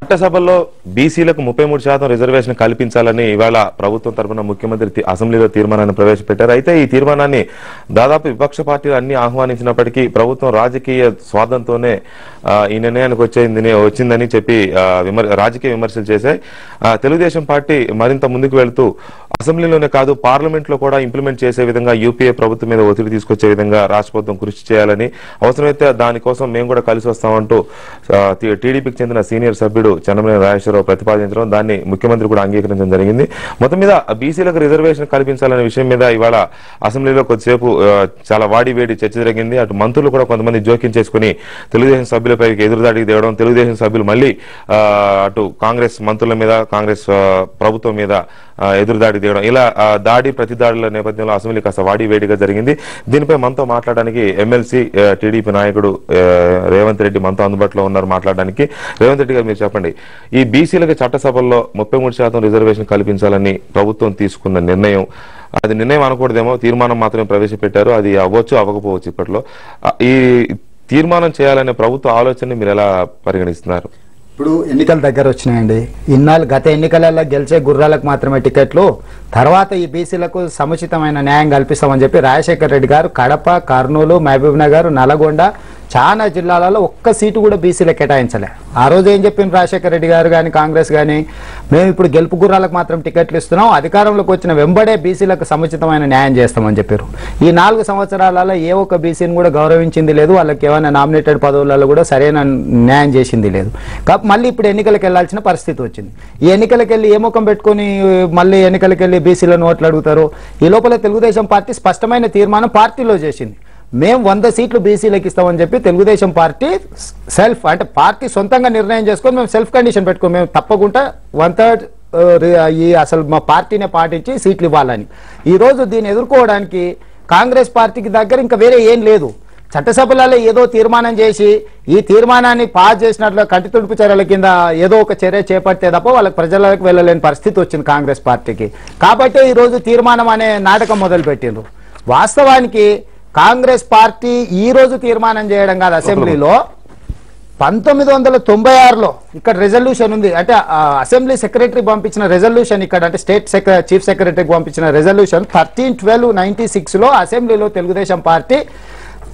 చట్టసభల్లో బీసీలకు 33% రిజర్వేషన్ కల్పించాలని ఇవాళ ప్రభుత్వం తరఫున ముఖ్యమంత్రి అసెంబ్లీలో తీర్మానాన్ని ప్రవేశపెట్టారు. అయితే ఈ తీర్మానాన్ని దాదాపు విపక్ష పార్టీలు అన్ని ఆహ్వానించినప్పటికీ ప్రభుత్వం రాజకీయ స్వార్థంతోనే ఈ నిర్ణయానికి వచ్చిందని చెప్పి రాజకీయ విమర్శలు చేశాయి. తెలుగుదేశం పార్టీ మరింత ముందుకు వెళ్తూ అసెంబ్లీలోనే కాదు పార్లమెంట్ లో కూడా ఇంప్లిమెంట్ చేసే విధంగా యూపీఏ ప్రభుత్వం మీద ఒత్తిడి తీసుకొచ్చే విధంగా రాష్ట్ర ప్రభుత్వం కృషి చేయాలని, అవసరమైతే దానికోసం మేము కూడా కలిసి వస్తామంటూ టీడీపీకి చెందిన సీనియర్ సభ్యుడు చంద్రబాబు రాజేశ్వరరావు ప్రతిపాదించడం, దాన్ని ముఖ్యమంత్రి కూడా అంగీకరించడం జరిగింది. మొత్తం మీద బీసీలకు రిజర్వేషన్ కల్పించాలనే విషయం మీద ఇవాళ అసెంబ్లీలో కొద్దిసేపు చాలా వాడివేడి చర్చ జరిగింది. అటు మంత్రులు కూడా కొంతమంది జోక్యం చేసుకుని తెలుగుదేశం సభ్యులపైకి ఎదురుదాడికి తేవడం, తెలుగుదేశం సభ్యులు మళ్ళీ అటు కాంగ్రెస్ మంత్రుల మీద కాంగ్రెస్ ప్రభుత్వం మీద ఎదురుదాడి తేవడం, ఇలా దాడి ప్రతి దాడుల నేపథ్యంలో అసెంబ్లీ కాస్త వాడివేడిగా జరిగింది. దీనిపై మనతో మాట్లాడడానికి ఎమ్మెల్సీ టీడీపీ నాయకుడు రేవంత్ రెడ్డి మనతో అందుబాటులో ఉన్నారు మాట్లాడడానికి. రేవంత్ రెడ్డి గారు, మీరు చెప్పండి, ఈ బీసీలకు చట్టసభల్లో 33% రిజర్వేషన్ కల్పించాలని ప్రభుత్వం తీసుకున్న నిర్ణయం, అది నిర్ణయం అనకూడదేమో, తీర్మానం మాత్రమే ప్రవేశపెట్టారు, అది అవ్వచ్చు అవ్వకపోవచ్చు. ఇప్పట్లో ఈ తీర్మానం చేయాలనే ప్రభుత్వ ఆలోచనని మీరు ఎలా పరిగణిస్తున్నారు? ఇప్పుడు ఎన్నికల దగ్గర వచ్చినాయండి. ఇన్నాళ్ళు గత ఎన్నికలలో గెలిచే గుర్రాలకు మాత్రమే టికెట్లు, తర్వాత ఈ బీసీలకు సముచితమైన న్యాయం కల్పిస్తామని చెప్పి రాజశేఖర రెడ్డి గారు కడప, కర్నూలు, మహబూబ్ నగర్, నల్గొండ చాలా జిల్లాలలో ఒక్క సీటు కూడా బీసీలకు కేటాయించలే. ఆ రోజు ఏం చెప్పింది రాజశేఖర రెడ్డి గారు కానీ కాంగ్రెస్ కానీ, మేము ఇప్పుడు గెలుపు గుర్రాలకు మాత్రం టికెట్లు ఇస్తున్నాం, అధికారంలోకి వచ్చిన వెంబడే బీసీలకు సముచితమైన న్యాయం చేస్తామని చెప్పారు. ఈ 4 సంవత్సరాలలో ఏ ఒక్క బీసీని కూడా గౌరవించింది లేదు, వాళ్ళకి ఏమైనా నామినేటెడ్ పదవులలో కూడా సరైన న్యాయం చేసింది లేదు. కాబట్టి మళ్ళీ ఇప్పుడు ఎన్నికలకు వెళ్లాల్సిన పరిస్థితి వచ్చింది. ఈ ఎన్నికలకు వెళ్ళి ఏ ముఖం పెట్టుకుని మళ్ళీ ఎన్నికలకు వెళ్ళి బీసీలను ఓట్లు అడుగుతారు? ఈ లోపల తెలుగుదేశం పార్టీ స్పష్టమైన తీర్మానం పార్టీలో చేసింది. మేము 100 సీట్లు బీసీలకు ఇస్తామని చెప్పి తెలుగుదేశం పార్టీ అంటే పార్టీ సొంతంగా నిర్ణయం చేసుకొని మేము సెల్ఫ్ కండిషన్ పెట్టుకోం, మేము తప్పకుండా 1/3 ఈ అసలు మా పార్టీనే పాటించి సీట్లు ఇవ్వాలని. ఈరోజు దీన్ని ఎదుర్కోవడానికి కాంగ్రెస్ పార్టీకి దగ్గర ఇంకా వేరే ఏం లేదు. చట్టసభలలో ఏదో తీర్మానం చేసి ఈ తీర్మానాన్ని పాస్ చేసినట్లు కంటి తుడుపు చర్యల కింద ఏదో ఒక చర్య చేపడితే తప్ప వాళ్ళకి ప్రజలకు వెళ్ళలేని పరిస్థితి వచ్చింది కాంగ్రెస్ పార్టీకి. కాబట్టి ఈరోజు తీర్మానం అనే నాటకం మొదలుపెట్టిండ్రు. వాస్తవానికి కాంగ్రెస్ పార్టీ ఈ రోజు తీర్మానం చేయడం కాదు, అసెంబ్లీలో 1996లో ఇక్కడ రెజల్యూషన్ ఉంది. అంటే అసెంబ్లీ సెక్రటరీ పంపించిన రెజల్యూషన్, ఇక్కడ అంటే స్టేట్ చీఫ్ సెక్రటరీకి పంపించిన రెజల్యూషన్ 13/12/96లో అసెంబ్లీలో తెలుగుదేశం పార్టీ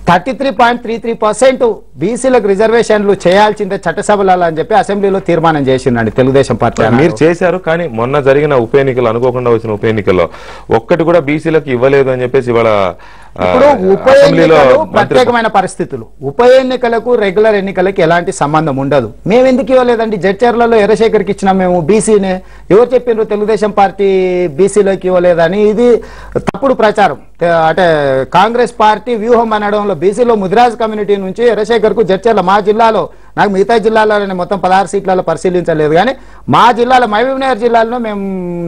33.33% బీసీలకు రిజర్వేషన్లు చేయాల్సిందే చట్టసభలలో అని చెప్పి అసెంబ్లీలో తీర్మానం చేసిందండి తెలుగుదేశం పార్టీ. మీరు చేశారు, కానీ మొన్న జరిగిన ఉప ఎన్నికలు, అనుకోకుండా వచ్చిన ఉప ఎన్నికల్లో ఒక్కటి కూడా బీసీలకు ఇవ్వలేదు అని చెప్పేసి ఇవాళ ఇప్పుడు ఉప ఎన్నికలు ప్రత్యేకమైన పరిస్థితులు. ఉప ఎన్నికలకు రెగ్యులర్ ఎన్నికలకు ఎలాంటి సంబంధం ఉండదు. మేము ఎందుకు ఇవ్వలేదండి? జడ్చర్లలో ఎర్రశేఖర్కి ఇచ్చినాం మేము బీసీనే. ఎవరు చెప్పిండ్రు తెలుగుదేశం పార్టీ బీసీలోకి ఇవ్వలేదని? ఇది తప్పుడు ప్రచారం. అంటే కాంగ్రెస్ పార్టీ వ్యూహం అనడంలో బీసీలో ముదిరాజ్ కమ్యూనిటీ నుంచి ఎర్రశేఖర్కు జడ్చర్ల, మా జిల్లాలో, నాకు మిగతా జిల్లాలో మొత్తం 16 సీట్లలో పరిశీలించలేదు కానీ మా జిల్లాలో మహబూబ్ నగర్ జిల్లాలో మేము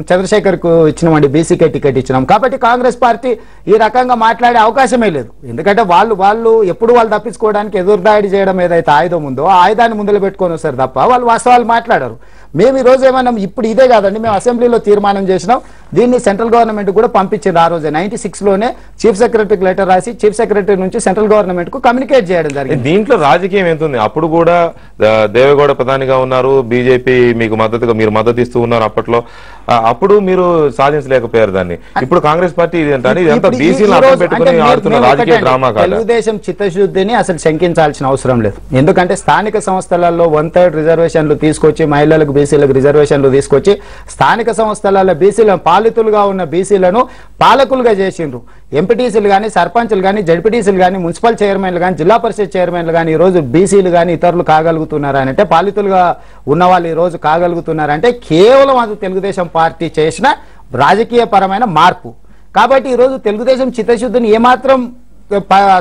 చంద్రశేఖర్కు ఇచ్చినామండి, బీసీకే టికెట్ ఇచ్చినాం. కాబట్టి కాంగ్రెస్ పార్టీ ఈ రకంగా మాట్లాడే అవకాశమే లేదు. ఎందుకంటే వాళ్ళు ఎప్పుడు వాళ్ళు తప్పించుకోవడానికి ఎదురుదాడి చేయడం ఏదైతే ఆయుధం ఉందో ఆ ఆయుధాన్ని ముందులో పెట్టుకొని వస్తారు తప్ప వాళ్ళు వాస్తవాలు మాట్లాడారు. మేము ఈ రోజు ఏమన్నా ఇప్పుడు ఇదే కాదండి, మేము అసెంబ్లీలో తీర్మానం చేసినాం, దీన్ని సెంట్రల్ గవర్నమెంట్ కూడా పంపించింది. ఆ రోజే 96లోనే చీఫ్ సెక్రటరీకి లెటర్ రాసి చీఫ్ సెక్రటరీ నుంచి సెంట్రల్ గవర్నమెంట్ కు కమ్యూనికేట్ చేయడం జరిగింది. దీంట్లో రాజకీయం ఎంత ఉంది? అప్పుడు కూడా దేవేగౌడ ప్రధానిగా ఉన్నారు, బీజేపీ మీకు మద్దతుగా మీరు మద్దతు ఇస్తూ ఉన్నారు అప్పట్లో, అప్పుడు మీరు సాధించలేకపోయారు దాన్ని. ఇప్పుడు కాంగ్రెస్ పార్టీ తెలుగుదేశం చిత్తశుద్ధిని అసలు శంకించాల్సిన అవసరం లేదు. ఎందుకంటే స్థానిక సంస్థలలో 1/3 రిజర్వేషన్లు తీసుకొచ్చి మహిళలకు బీసీలకు రిజర్వేషన్లు తీసుకొచ్చి స్థానిక సంస్థలలో బీసీలను పాలితులుగా ఉన్న బీసీలను పాలకులుగా చేసిండ్రు. ఎంపీటీసీలు కానీ, సర్పంచ్లు కానీ, జడ్పీటీసీలు కానీ, మున్సిపల్ చైర్మన్లు కానీ, జిల్లా పరిషత్ చైర్మన్లు కానీ ఈరోజు బీసీలు కానీ ఇతరులు కాగలుగుతున్నారంటే, పాలితులుగా ఉన్న వాళ్ళు ఈరోజు కాగలుగుతున్నారంటే కేవలం అది తెలుగుదేశం పార్టీ చేసిన రాజకీయ పరమైన మార్పు. కాబట్టి ఈరోజు తెలుగుదేశం చిత్తశుద్ధిని ఏమాత్రం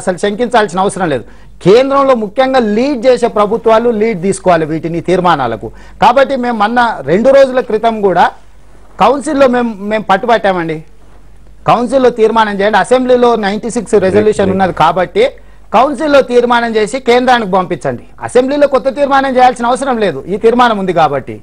అసలు శంకించాల్సిన అవసరం లేదు. కేంద్రంలో ముఖ్యంగా లీడ్ చేసే ప్రభుత్వాలు లీడ్ తీసుకోవాలి వీటిని తీర్మానాలకు. కాబట్టి మేము మొన్న 2 రోజుల క్రితం కూడా కౌన్సిల్లో మేము పట్టుబట్టామండి. కౌన్సిల్లో తీర్మానం చేయండి, అసెంబ్లీలో 96 రెజల్యూషన్ ఉన్నది కాబట్టి కౌన్సిల్లో తీర్మానం చేసి కేంద్రానికి పంపించండి. అసెంబ్లీలో కొత్త తీర్మానం చేయాల్సిన అవసరం లేదు, ఈ తీర్మానం ఉంది కాబట్టి.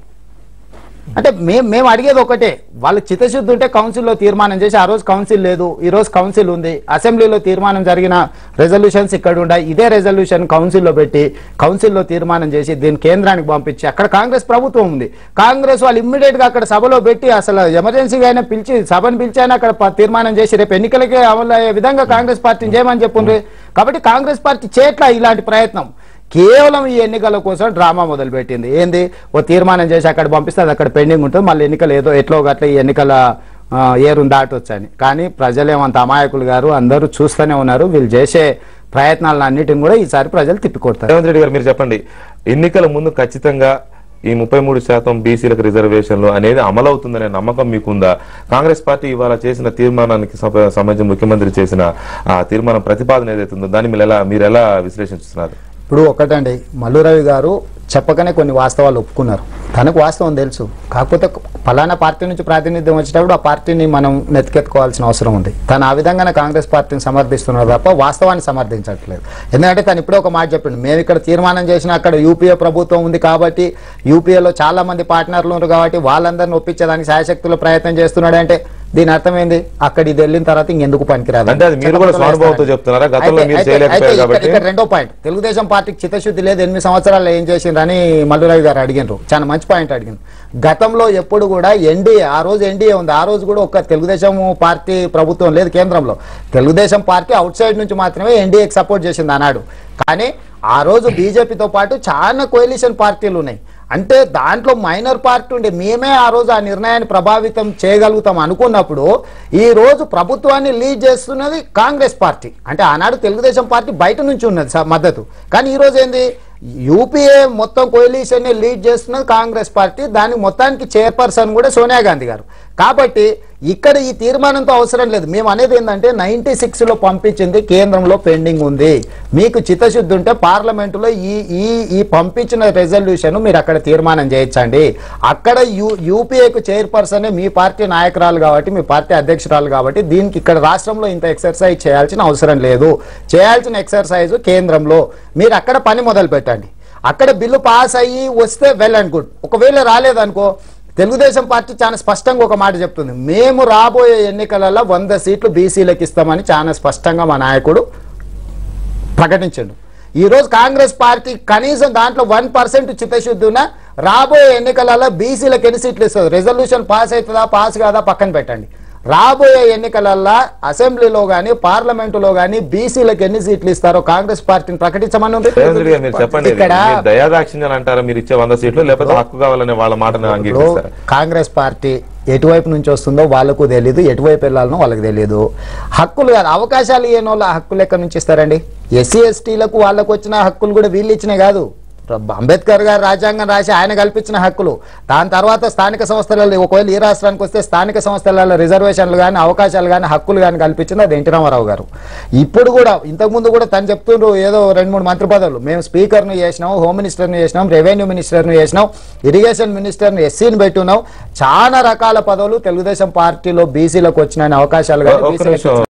అంటే మేము అడిగేది ఒకటే, వాళ్ళకి చిత్తశుద్ధి ఉంటే కౌన్సిల్లో తీర్మానం చేసి, ఆ రోజు కౌన్సిల్ లేదు, ఈ రోజు కౌన్సిల్ ఉంది, అసెంబ్లీలో తీర్మానం జరిగిన రెజల్యూషన్స్ ఇక్కడ ఉన్నాయి, ఇదే రెజల్యూషన్ కౌన్సిల్లో పెట్టి కౌన్సిల్లో తీర్మానం చేసి దీన్ని కేంద్రానికి పంపించి, అక్కడ కాంగ్రెస్ ప్రభుత్వం ఉంది, కాంగ్రెస్ వాళ్ళు ఇమ్మీడియట్ గా అక్కడ సభలో పెట్టి అసలు ఎమర్జెన్సీగా అయినా పిలిచి సభను పిలిచి అయినా అక్కడ తీర్మానం చేసి రేపు ఎన్నికలకే అమలు అయ్యే విధంగా కాంగ్రెస్ పార్టీని చేయమని చెప్పుండ్రి. కాబట్టి కాంగ్రెస్ పార్టీ చేయట్లా ఇలాంటి ప్రయత్నం, కేవలం ఈ ఎన్నికల కోసం డ్రామా మొదలుపెట్టింది. ఏంది, ఓ తీర్మానం చేసి అక్కడ పంపిస్తే అది అక్కడ పెండింగ్ ఉంటుంది, మళ్ళీ ఎన్నికలు ఏదో ఎట్లో గట్ల ఈ ఎన్నికల ఏరుని దాటొచ్చని. కానీ ప్రజలేమంత అమాయకులు గారు, అందరూ చూస్తూనే ఉన్నారు. వీళ్ళు చేసే ప్రయత్నాలను అన్నిటిని కూడా ఈసారి ప్రజలు తిప్పికొడతారు. రేవంత్ రెడ్డి గారు మీరు చెప్పండి, ఎన్నికల ముందు ఖచ్చితంగా ఈ 33% బీసీలకు రిజర్వేషన్లు అనేది అమలవుతుందనే నమ్మకం మీకుందా? కాంగ్రెస్ పార్టీ ఇవాళ చేసిన తీర్మానానికి సంబంధించి ముఖ్యమంత్రి చేసిన తీర్మానం ప్రతిపాదన ఏదైతే ఉందో దాన్ని మీరు ఎలా విశ్లేషిస్తున్నారు? ఇప్పుడు ఒకటండి, మల్లురవి గారు చెప్పకనే కొన్ని వాస్తవాలు ఒప్పుకున్నారు. తనకు వాస్తవం తెలుసు, కాకపోతే ఫలానా పార్టీ నుంచి ప్రాతినిధ్యం వచ్చేటప్పుడు ఆ పార్టీని మనం నెత్తికెత్తుకోవాల్సిన అవసరం ఉంది. తను ఆ విధంగానే కాంగ్రెస్ పార్టీని సమర్థిస్తున్నారు తప్ప వాస్తవాన్ని సమర్థించట్లేదు. ఎందుకంటే తను ఇప్పుడే ఒక మాట చెప్పిండు, మేము ఇక్కడ తీర్మానం చేసిన అక్కడ యూపీఏ ప్రభుత్వం ఉంది కాబట్టి, యూపీఏలో చాలా మంది పార్ట్నర్లు ఉన్నారు కాబట్టి వాళ్ళందరినీ ఒప్పించేదానికి శాయశక్తుల ప్రయత్నం చేస్తున్నాడు. అంటే దీని అర్థమైంది, అక్కడ ఇది వెళ్ళిన తర్వాత ఇంకెందుకు పనికిరాదు. ఇక్కడ రెండో పాయింట్, తెలుగుదేశం పార్టీకి చిత్తశుద్ధి లేదు, 8 సంవత్సరాలు ఏం చేసిండ్రని మల్లురావు గారు అడిగినారు. చాలా మంచి పాయింట్ అడిగింది. గతంలో ఎప్పుడు కూడా ఎన్డీఏ, ఆ రోజు ఎన్డీఏ ఉంది, ఆ రోజు కూడా ఒక తెలుగుదేశం పార్టీ ప్రభుత్వం లేదు కేంద్రంలో. తెలుగుదేశం పార్టీ అవుట్ సైడ్ నుంచి మాత్రమే ఎన్డీఏకి సపోర్ట్ చేసింది అన్నాడు. కానీ ఆ రోజు బీజేపీతో పాటు చాలా కోalition పార్టీలు ఉన్నాయి. అంటే దాంట్లో మైనర్ పార్టీ ఉండే మేమే ఆ రోజు ఆ నిర్ణయాన్ని ప్రభావితం చేయగలుగుతాం అనుకున్నప్పుడు, ఈ రోజు ప్రభుత్వాన్ని లీడ్ చేస్తున్నది కాంగ్రెస్ పార్టీ. అంటే ఆనాడు తెలుగుదేశం పార్టీ బయట నుంచి ఉన్నది మద్దతు, కానీ ఈ రోజు ఏంది, యూపీఏ మొత్తం కోalition ని లీడ్ చేస్తున్నది కాంగ్రెస్ పార్టీ. దానికి మొత్తానికి చైర్పర్సన్ కూడా సోనియా గాంధీ గారు. కాబట్టి ఇక్కడ ఈ తీర్మానంతో అవసరం లేదు. మేము అనేది ఏంటంటే 96లో పంపించింది కేంద్రంలో పెండింగ్ ఉంది. మీకు చిత్తశుద్ధి ఉంటే పార్లమెంటులో ఈ పంపించిన రెజల్యూషన్ మీరు అక్కడ తీర్మానం చేయొచ్చండి. అక్కడ యూపీఏకు చైర్పర్సనే మీ పార్టీ నాయకురాలు కాబట్టి, మీ పార్టీ అధ్యక్షురాలు కాబట్టి, దీనికి ఇక్కడ రాష్ట్రంలో ఇంత ఎక్సర్సైజ్ చేయాల్సిన అవసరం లేదు. చేయాల్సిన ఎక్సర్సైజ్ కేంద్రంలో. మీరు అక్కడ పని మొదలు పెట్టండి. అక్కడ బిల్లు పాస్ అయ్యి వస్తే వెల్ అండ్ గుడ్. ఒకవేళ రాలేదనుకో, తెలుగుదేశం పార్టీ చాలా స్పష్టంగా ఒక మాట చెప్తుంది, మేము రాబోయే ఎన్నికలలో 100 సీట్లు బీసీలకు ఇస్తామని చాలా స్పష్టంగా మా నాయకుడు ప్రకటించాడు. ఈరోజు కాంగ్రెస్ పార్టీ కనీసం దాంట్లో 1% చిత్తశుద్ధి ఉన్న రాబోయే ఎన్నికలలో బీసీలకు ఎన్ని సీట్లు ఇస్తుంది, రెజల్యూషన్ పాస్ అవుతుందా పాస్ కాదా పక్కన పెట్టండి. రాబోయే ఎన్నికలలో అసెంబ్లీలో గానీ పార్లమెంటులో గానీ బీసీలకు ఎన్ని సీట్లు ఇస్తారో కాంగ్రెస్ పార్టీని ప్రకటించమని ఉంది. ఇక్కడ దయాదాక్షిణ్యం అంటారా మీరు ఇచ్చే 100 సీట్లు, లేకపోతే హక్కు కావాలనే వాళ్ళ మాటను అంగీకరిస్తారా? కాంగ్రెస్ పార్టీ ఎటువైపు నుంచి వస్తుందో వాళ్ళకు తెలియదు, ఎటువైపు వెళ్ళాలనో వాళ్ళకి తెలియదు. హక్కులు కాదు, అవకాశాలు ఇయ్యని వాళ్ళ హక్కులు ఎక్కడి నుంచి ఇస్తారండి? ఎస్సీ ఎస్టీలకు వాళ్ళకు వచ్చిన హక్కులు కూడా వీళ్ళు ఇచ్చినాయి కాదు. అంబేద్కర్ గారు రాజ్యాంగం రాసి ఆయన కల్పించిన హక్కులు. దాని తర్వాత స్థానిక సంస్థలలో, ఒకవేళ ఈ రాష్ట్రానికి వస్తే స్థానిక సంస్థలలో రిజర్వేషన్లు కానీ అవకాశాలు కానీ హక్కులు కానీ కల్పించింది అది ఎన్టీ రామారావు గారు. ఇప్పుడు కూడా ఇంతకుముందు కూడా తను చెప్తుండ్రు ఏదో 2-3 మంత్రి పదవులు మేము స్పీకర్ను చేసినాం, హోమ్ మినిస్టర్ని చేసినాం, రెవెన్యూ మినిస్టర్ని చేసినాం, ఇరిగేషన్ మినిస్టర్ని ఎస్సీని పెట్టున్నాం. చాలా రకాల పదవులు తెలుగుదేశం పార్టీలో బీసీలకు వచ్చిన అవకాశాలు కానీ